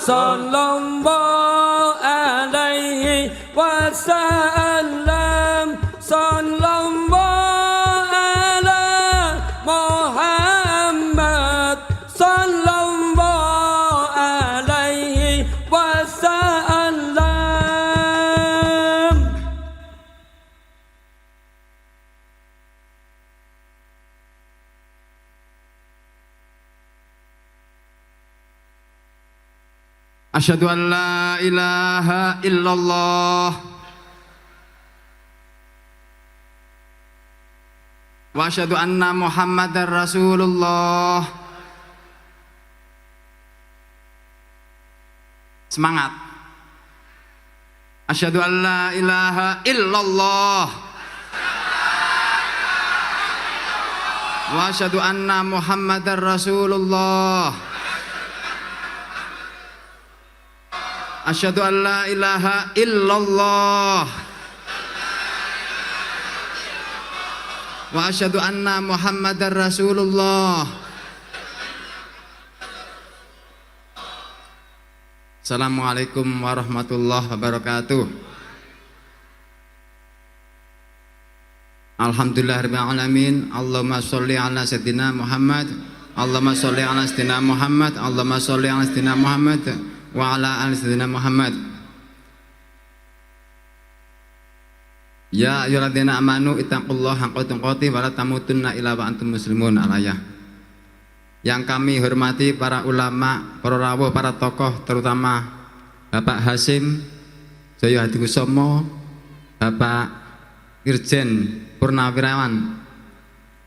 sallallahu alaihi wasallam, sallallahu ala Muhammad, sallallahu alaihi wasallam. Asyhadu an la ilaha illallah wa asyhadu anna Muhammadar Rasulullah. Semangat. Asyhadu an la ilaha illallah wa asyhadu anna Muhammadar Rasulullah. Asyhadu an la ilaha illallah wa asyhadu anna Muhammadar Rasulullah. Assalamualaikum warahmatullahi wabarakatuh. Alhamdulillahirabbil alamin. Allahumma sholli ala sayyidina Muhammad. Allahumma sholli ala sayyidina Muhammad. Allahumma sholli ala sayyidina Muhammad wa ala ali sayyidina Muhammad. Ya ayyuhalladzina amanu ittaqullaha haqqa tuqatih wa la tamutunna illa wa antum muslimun. Alayah. Yang kami hormati para ulama, para rawuh, para tokoh, terutama Bapak Hasim Jaya Hadikusomo, Bapak Irjen Purnawirawan,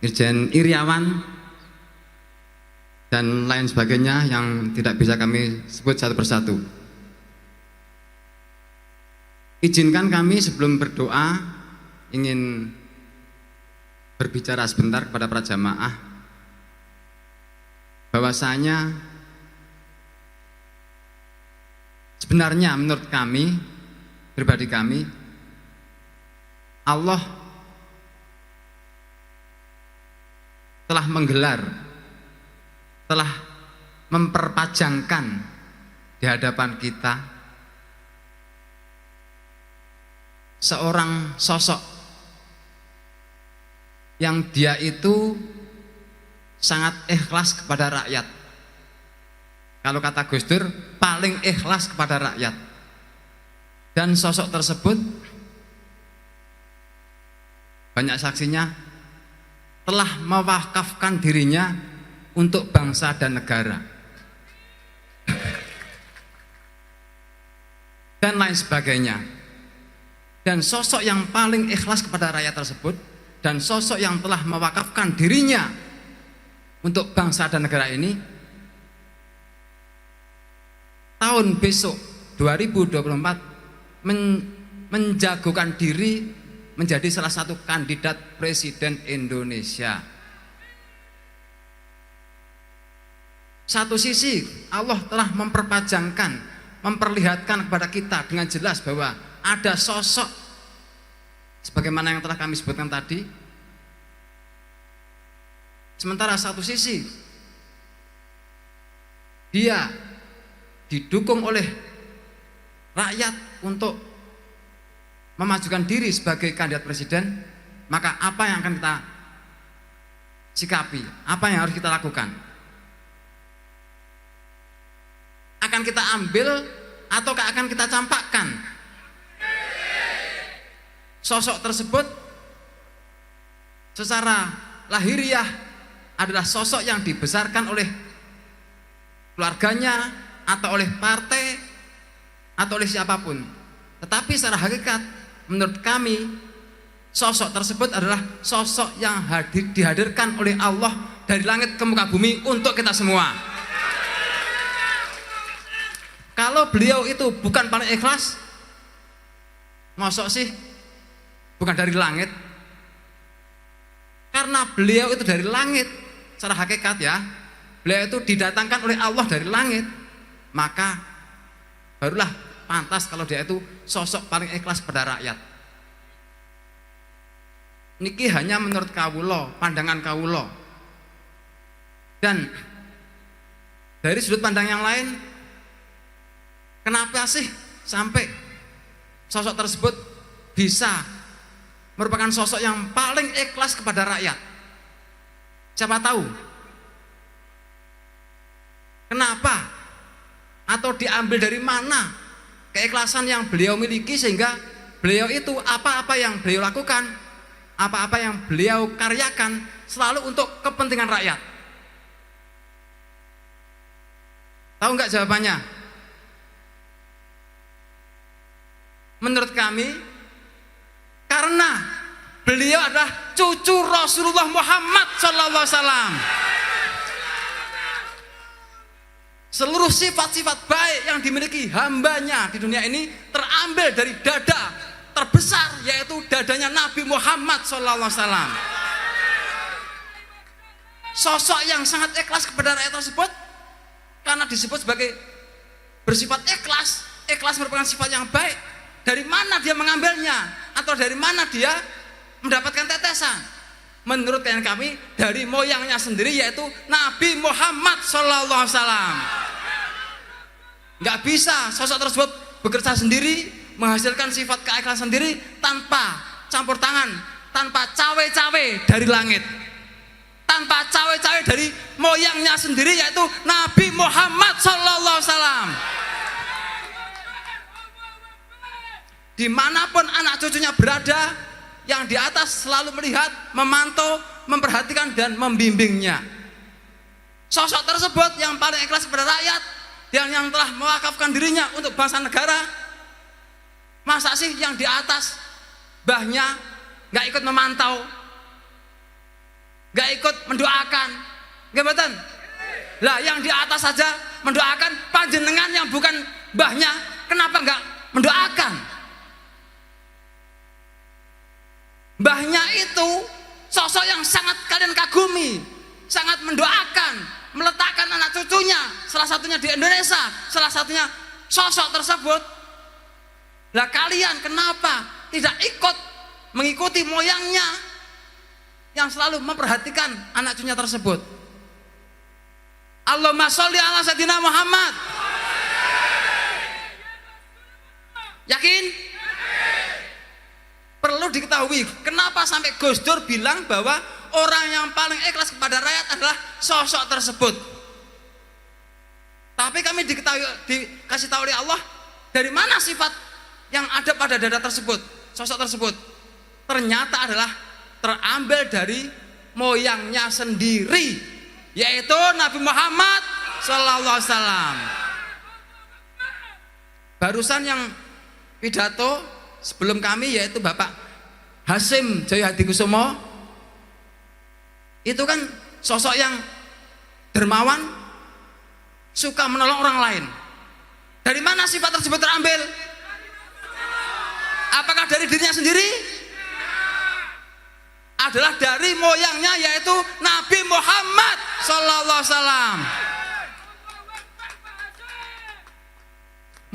Irjen Iriawan, dan lain sebagainya yang tidak bisa kami sebut satu persatu. Izinkan kami sebelum berdoa ingin berbicara sebentar kepada para jamaah bahwasanya sebenarnya menurut kami, pribadi kami, Allah telah menggelar, telah memperpajangkan di hadapan kita seorang sosok yang dia itu sangat ikhlas kepada rakyat. Kalau kata Gus Dur, paling ikhlas kepada rakyat. Dan sosok tersebut banyak saksinya telah mewakafkan dirinya untuk bangsa dan negara dan lain sebagainya. Dan sosok yang paling ikhlas kepada rakyat tersebut dan sosok yang telah mewakafkan dirinya untuk bangsa dan negara ini, tahun besok 2024 menjagokan diri menjadi salah satu kandidat presiden Indonesia. Satu sisi Allah telah memperpajangkan, memperlihatkan kepada kita dengan jelas bahwa ada sosok sebagaimana yang telah kami sebutkan tadi. Sementara satu sisi dia didukung oleh rakyat untuk memajukan diri sebagai kandidat presiden, maka apa yang akan kita sikapi? Apa yang harus kita lakukan? Akan kita ambil ataukah akan kita campakkan? Sosok tersebut secara lahiriah adalah sosok yang dibesarkan oleh keluarganya atau oleh partai atau oleh siapapun. Tetapi secara hakikat menurut kami sosok tersebut adalah sosok yang dihadirkan oleh Allah dari langit ke muka bumi untuk kita semua. Kalau beliau itu bukan paling ikhlas, mosok sih bukan dari langit? Karena beliau itu dari langit, secara hakikat ya, beliau itu didatangkan oleh Allah dari langit, maka barulah pantas kalau dia itu sosok paling ikhlas pada rakyat. Niki hanya menurut kawulo, pandangan kawulo. Dan dari sudut pandang yang lain, Kenapa sih sampai sosok tersebut bisa merupakan sosok yang paling ikhlas kepada rakyat? Siapa tahu? Kenapa? Atau diambil dari mana keikhlasan yang beliau miliki sehingga beliau itu apa-apa yang beliau lakukan, apa-apa yang beliau karyakan selalu untuk kepentingan rakyat? Tahu nggak jawabannya? Menurut kami, karena beliau adalah cucu Rasulullah Muhammad SAW. Seluruh sifat-sifat baik yang dimiliki hambanya di dunia ini terambil dari dada terbesar, yaitu dadanya Nabi Muhammad SAW. Sosok yang sangat ikhlas kepada rakyat tersebut, karena disebut sebagai bersifat ikhlas. Ikhlas merupakan sifat yang baik. Dari mana dia mengambilnya? Atau dari mana dia mendapatkan tetesan? Menurut klien kami, dari moyangnya sendiri, yaitu Nabi Muhammad SAW. Nggak bisa sosok tersebut bekerja sendiri, menghasilkan sifat keikhlasan sendiri tanpa campur tangan, tanpa cawe-cawe dari langit, tanpa cawe-cawe dari moyangnya sendiri, yaitu Nabi Muhammad SAW. Dimanapun anak cucunya berada, yang di atas selalu melihat, memantau, memperhatikan dan membimbingnya. Sosok tersebut yang paling ikhlas kepada rakyat dan yang telah mewakafkan dirinya untuk bangsa negara. Masa sih yang di atas bahnya nggak ikut memantau, nggak ikut mendoakan? Nggak betul? Lah yang di atas saja mendoakan, panjenengan yang bukan bahnya kenapa nggak mendoakan? Mbahnya itu sosok yang sangat kalian kagumi, sangat mendoakan, meletakkan anak cucunya, salah satunya di Indonesia, salah satunya sosok tersebut. Lah kalian kenapa tidak ikut mengikuti moyangnya yang selalu memperhatikan anak cucunya tersebut? Allahumma sholli ala sayyidina Muhammad. Yakin? Perlu diketahui kenapa sampai Gus Dur bilang bahwa orang yang paling ikhlas kepada rakyat adalah sosok tersebut. Tapi kami dikasih tahu oleh Allah, dari mana sifat yang ada pada dada tersebut, sosok tersebut ternyata adalah terambil dari moyangnya sendiri, yaitu Nabi Muhammad SAW. Barusan yang pidato sebelum kami, yaitu Bapak Hasyim Joyo Hadikusumo, itu kan sosok yang dermawan, suka menolong orang lain. Dari mana sifat tersebut terambil? Apakah dari dirinya sendiri? Adalah dari moyangnya, yaitu Nabi Muhammad SAW.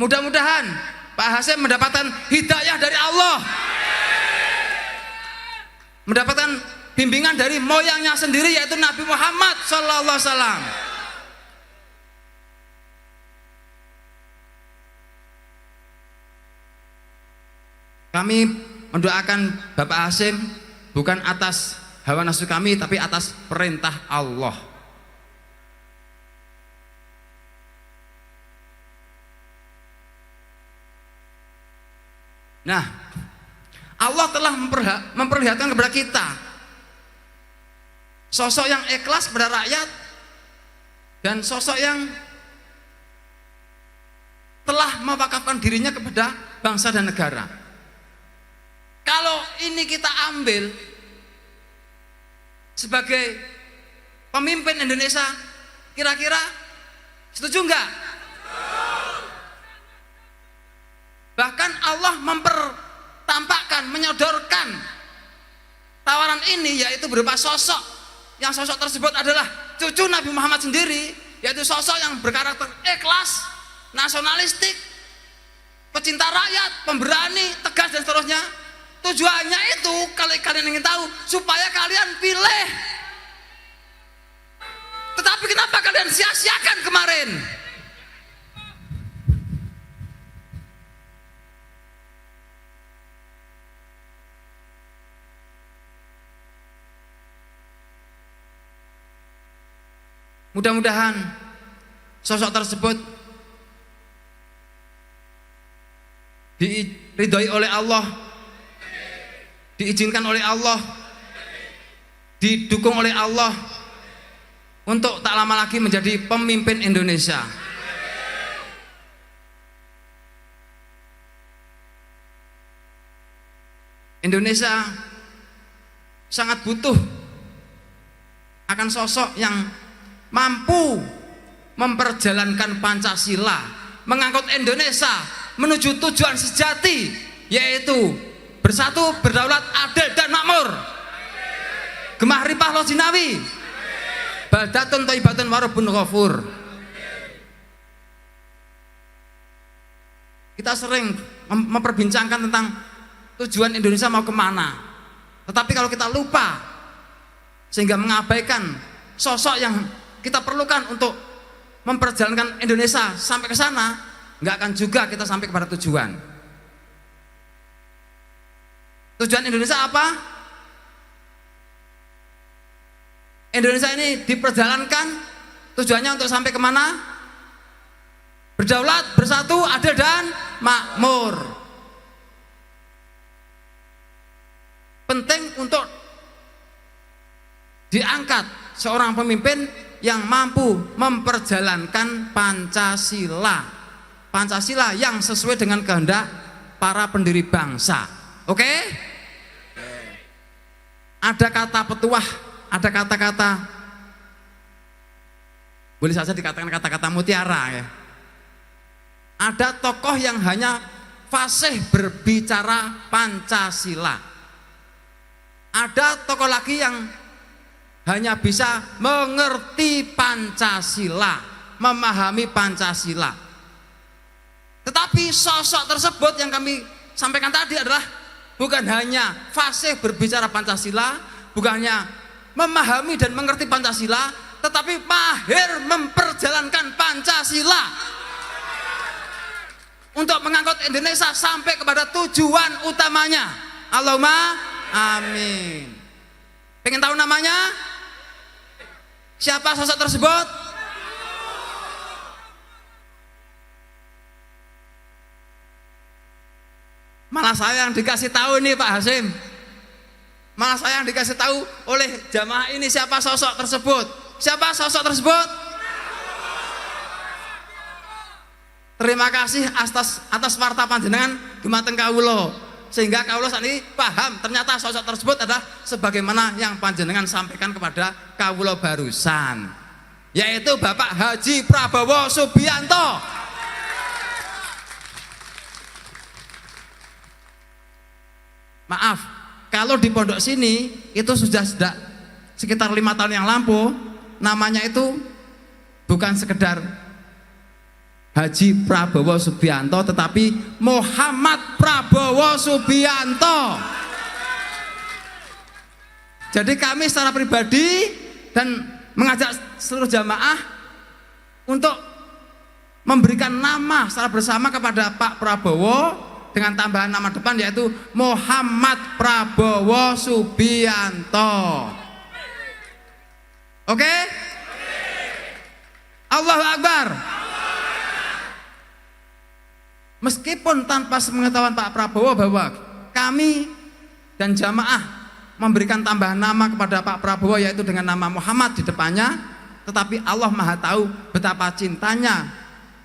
Mudah-mudahan Pak Hasyim mendapatkan hidayah dari Allah, mendapatkan bimbingan dari moyangnya sendiri, yaitu Nabi Muhammad SAW. Kami mendoakan Bapak Hasyim bukan atas hawa nafsu kami, tapi atas perintah Allah. Nah, Allah telah memperlihatkan kepada kita sosok yang ikhlas kepada rakyat dan sosok yang telah mewakafkan dirinya kepada bangsa dan negara. Kalau ini kita ambil sebagai pemimpin Indonesia, kira-kira setuju enggak? Bahkan Allah mempertampakkan, menyodorkan tawaran ini, yaitu berupa sosok, yang sosok tersebut adalah cucu Nabi Muhammad sendiri, yaitu sosok yang berkarakter ikhlas, nasionalistik, pecinta rakyat, pemberani, tegas dan seterusnya. Tujuannya itu, kalau kalian ingin tahu, supaya kalian pilih. Tetapi kenapa kalian sia-siakan kemarin? Mudah-mudahan sosok tersebut diridhoi oleh Allah, diizinkan oleh Allah, didukung oleh Allah untuk tak lama lagi menjadi pemimpin Indonesia. Indonesia sangat butuh akan sosok yang mampu memperjalankan Pancasila, mengangkut Indonesia menuju tujuan sejati, yaitu bersatu, berdaulat, adil dan makmur. Gemah ripah lo jinawi, baldatun thayyibatun warabun ghafur. Kita sering memperbincangkan tentang tujuan Indonesia mau kemana, tetapi kalau kita lupa sehingga mengabaikan sosok yang kita perlukan untuk memperjalankan Indonesia sampai ke sana, nggak akan juga kita sampai kepada tujuan. Tujuan Indonesia apa? Indonesia ini diperjalankan tujuannya untuk sampai kemana? Berdaulat, bersatu, adil dan makmur. Penting untuk diangkat seorang pemimpin yang mampu memperjalankan Pancasila. Pancasila yang sesuai dengan kehendak para pendiri bangsa. Oke? Ada kata petuah, ada kata-kata, boleh saja dikatakan kata-kata mutiara ya. Ada tokoh yang hanya fasih berbicara Pancasila. Ada tokoh lagi yang hanya bisa mengerti Pancasila, memahami Pancasila. Tetapi sosok tersebut yang kami sampaikan tadi adalah bukan hanya fasih berbicara Pancasila, bukan hanya memahami dan mengerti Pancasila, tetapi mahir memperjalankan Pancasila untuk mengangkut Indonesia sampai kepada tujuan utamanya. Allahumma amin. Pengen tahu namanya? Siapa sosok tersebut? Malah saya yang dikasih tahu nih Pak Hasim. Malah saya yang dikasih tahu oleh jamaah ini siapa sosok tersebut. Siapa sosok tersebut? Terima kasih atas warta panjenengan dumateng kawula, sehingga kawula saat ini paham ternyata sosok tersebut adalah sebagaimana yang panjenengan sampaikan kepada kawula barusan, yaitu Bapak Haji Prabowo Subianto. Maaf, kalau di pondok sini itu sudah sekitar 5 tahun yang lampau, namanya itu bukan sekedar Haji Prabowo Subianto, tetapi Muhammad Prabowo Subianto. Jadi kami secara pribadi dan mengajak seluruh jamaah untuk memberikan nama secara bersama kepada Pak Prabowo dengan tambahan nama depan, yaitu Muhammad Prabowo Subianto. Oke? Allahu Akbar. Meskipun tanpa sepengetahuan Pak Prabowo bahwa kami dan jamaah memberikan tambahan nama kepada Pak Prabowo, yaitu dengan nama Muhammad di depannya, tetapi Allah Maha tahu betapa cintanya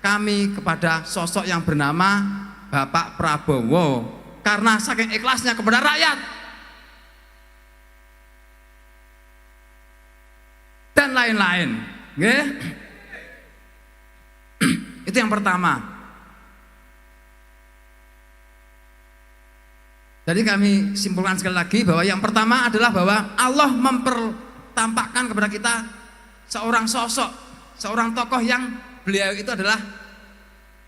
kami kepada sosok yang bernama Bapak Prabowo, karena saking ikhlasnya kepada rakyat dan lain-lain. Itu yang pertama. Jadi kami simpulkan sekali lagi bahwa yang pertama adalah bahwa Allah mempertampakkan kepada kita seorang sosok, seorang tokoh yang beliau itu adalah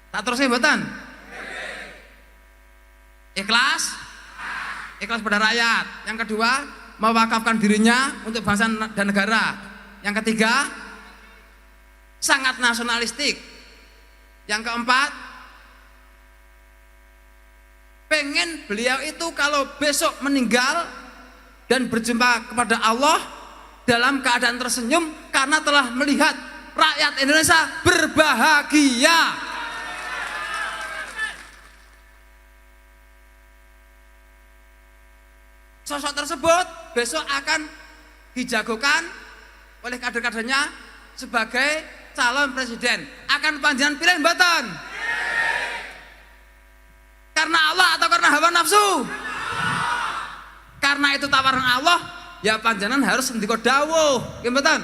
tak terus hebat-hebat, ikhlas pada rakyat. Yang kedua, mewakafkan dirinya untuk bangsa dan negara. Yang ketiga, sangat nasionalistik. Yang keempat, pengen beliau itu kalau besok meninggal dan berjumpa kepada Allah dalam keadaan tersenyum karena telah melihat rakyat Indonesia berbahagia. Sosok tersebut besok akan dijagokan oleh kader-kadernya sebagai calon presiden. Akan panjenengan pilih mboten? Karena Allah atau karena hawa nafsu? Karena itu tawaran Allah, ya panjenengan harus ndika dawuh, nggih mboten?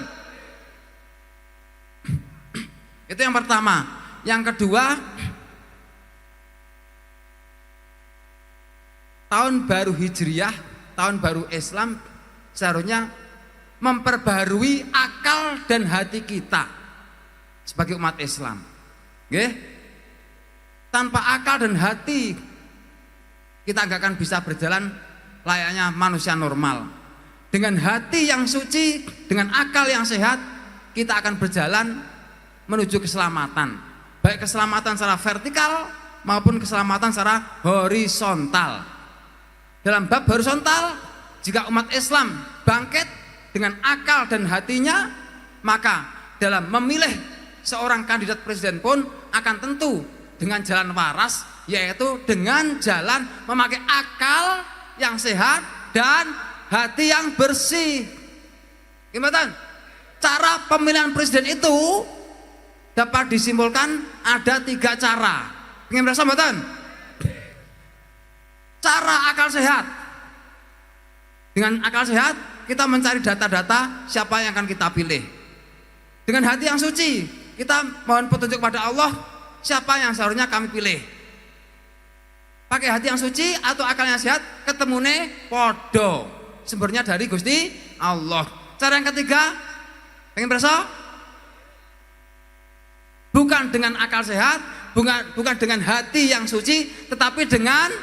Itu yang pertama. Yang kedua, tahun baru Hijriah, tahun baru Islam seharusnya memperbarui akal dan hati kita sebagai umat Islam. Nggih? Tanpa akal dan hati kita nggak akan bisa berjalan layaknya manusia normal. Dengan hati yang suci, dengan akal yang sehat, kita akan berjalan menuju keselamatan. Baik keselamatan secara vertikal maupun keselamatan secara horizontal. Dalam bab horizontal, jika umat Islam bangkit dengan akal dan hatinya, maka dalam memilih seorang kandidat presiden pun akan tentu dengan jalan waras, yaitu dengan jalan memakai akal yang sehat dan hati yang bersih. Gimana? Cara pemilihan presiden itu dapat disimpulkan ada 3 cara. Ingin merasa mboten? Cara akal sehat. Dengan akal sehat kita mencari data-data siapa yang akan kita pilih. Dengan hati yang suci kita mohon petunjuk pada Allah siapa yang seharusnya kami pilih. Pakai hati yang suci atau akal yang sehat, ketemune podo. Sumbernya dari Gusti Allah. Cara yang ketiga, pengen berasa? Bukan dengan akal sehat, bukan dengan hati yang suci, tetapi dengan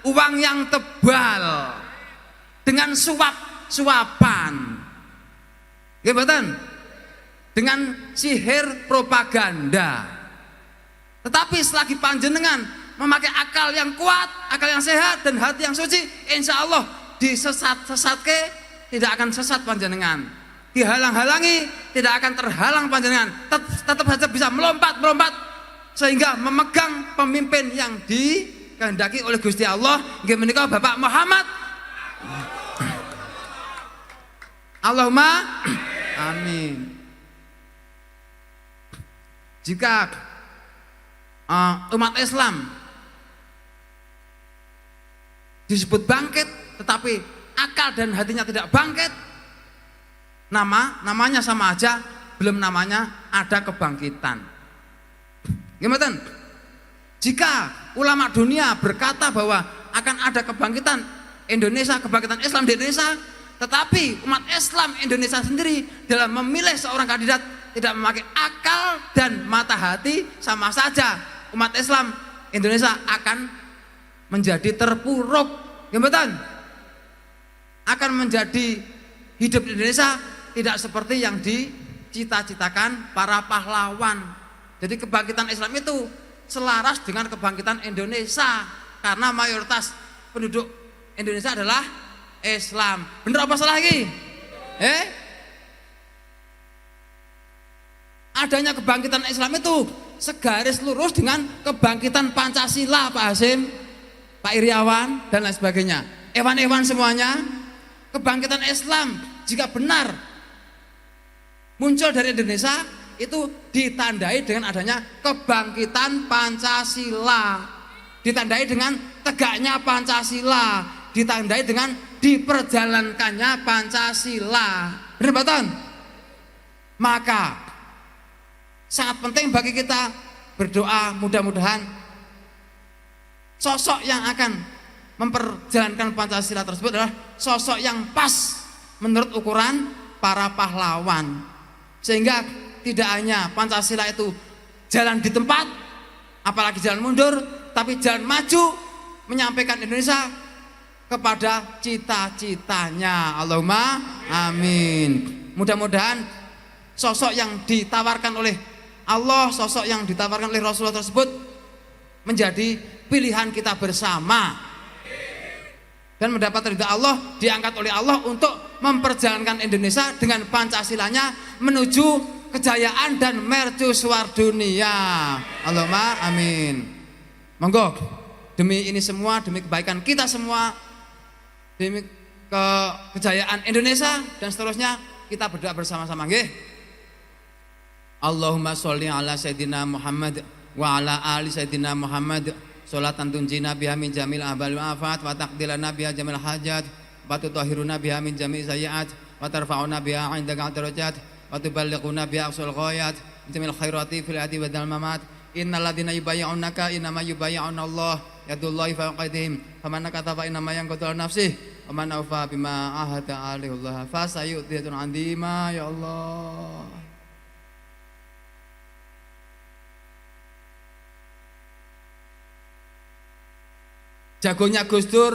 uang yang tebal, dengan suapan, ya betul, dengan sihir propaganda. Tetapi selagi panjenengan memakai akal yang kuat, akal yang sehat dan hati yang suci, insya Allah disesat-sesatke tidak akan sesat panjenengan, dihalang-halangi tidak akan terhalang panjenengan, tetap saja bisa melompat sehingga memegang pemimpin yang dikehendaki oleh Gusti Allah, nggih menika Bapak Muhammad. Allahumma amin. Jika umat Islam disebut bangkit tetapi akal dan hatinya tidak bangkit, namanya sama aja, belum namanya ada kebangkitan. Gimana? Jika ulama dunia berkata bahwa akan ada kebangkitan Indonesia, kebangkitan Islam di Indonesia, tetapi umat Islam Indonesia sendiri dalam memilih seorang kandidat tidak memakai akal dan mata hati, sama saja umat Islam Indonesia akan menjadi terpuruk. Gimana? Akan menjadi hidup di Indonesia tidak seperti yang dicita-citakan para pahlawan. Jadi kebangkitan Islam itu selaras dengan kebangkitan Indonesia, karena mayoritas penduduk Indonesia adalah Islam. Bener apa salah lagi? Adanya kebangkitan Islam itu segaris lurus dengan kebangkitan Pancasila, Pak Hasim, Pak Iriawan dan lain sebagainya. Ewan-ewan semuanya, kebangkitan Islam jika benar muncul dari Indonesia itu ditandai dengan adanya kebangkitan Pancasila, ditandai dengan tegaknya Pancasila, ditandai dengan diperjalankannya Pancasila. Benar betul? Maka sangat penting bagi kita berdoa, mudah-mudahan sosok yang akan memperjalankan Pancasila tersebut adalah sosok yang pas menurut ukuran para pahlawan, sehingga tidak hanya Pancasila itu jalan di tempat, apalagi jalan mundur, tapi jalan maju menyampaikan Indonesia kepada cita-citanya. Allahumma amin. Mudah-mudahan sosok yang ditawarkan oleh Allah, sosok yang ditawarkan oleh Rasulullah tersebut menjadi pilihan kita bersama. dan mendapat ridha Allah, diangkat oleh Allah untuk memperjalankan Indonesia dengan Pancasilanya menuju kejayaan dan mercusuar dunia. Allahumma amin. Monggo, demi ini semua, demi kebaikan kita semua, demi kejayaan Indonesia dan seterusnya, kita berdoa bersama-sama nggih. Allahumma sholli ala sayyidina Muhammad wa ala ali sayyidina Muhammad sholatan tunjina biha min jamil ahbal wa afat wa taqdilana biha jamil hajat wa tutahhiruna biha min jami' sayyi'at wa tarfa'una biha 'indaka darajat wa tuballighuna biha aqsal ghayat jamil khairati fil hadi wa dal mamat innal ladzina yubayyi'unaka innama yubayyi'una Allah yadullahi fawqa aydihim faman nakata fa innama yanqutu nafsihi wa man awfa bima ahada 'alaihi Allah fa sayu'tiyatun 'azima. Ya Allah, jagonya Gus Dur,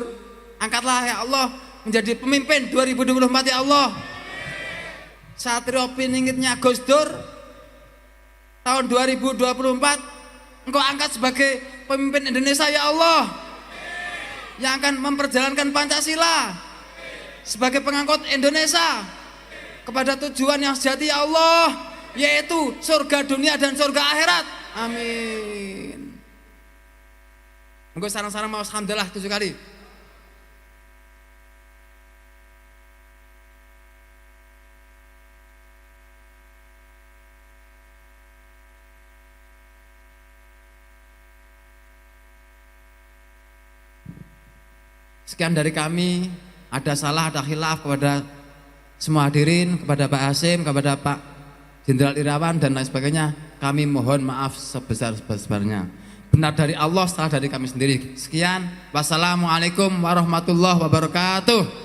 angkatlah ya Allah menjadi pemimpin 2024 ya Allah. Satrio piningitnya Gus Dur tahun 2024 engkau angkat sebagai pemimpin Indonesia ya Allah, yang akan memperjalankan Pancasila sebagai pengangkut Indonesia kepada tujuan yang sejati ya Allah, yaitu surga dunia dan surga akhirat. Amin. Monggo sarang-sarang mau alhamdulillah 7 kali. Sekian dari kami, ada salah, ada khilaf kepada semua hadirin, kepada Pak Hasim, kepada Pak Jenderal Irawan dan lain sebagainya, kami mohon maaf sebesar-besarnya. Benar dari Allah, salah dari kami sendiri. Sekian, wassalamualaikum warahmatullahi wabarakatuh.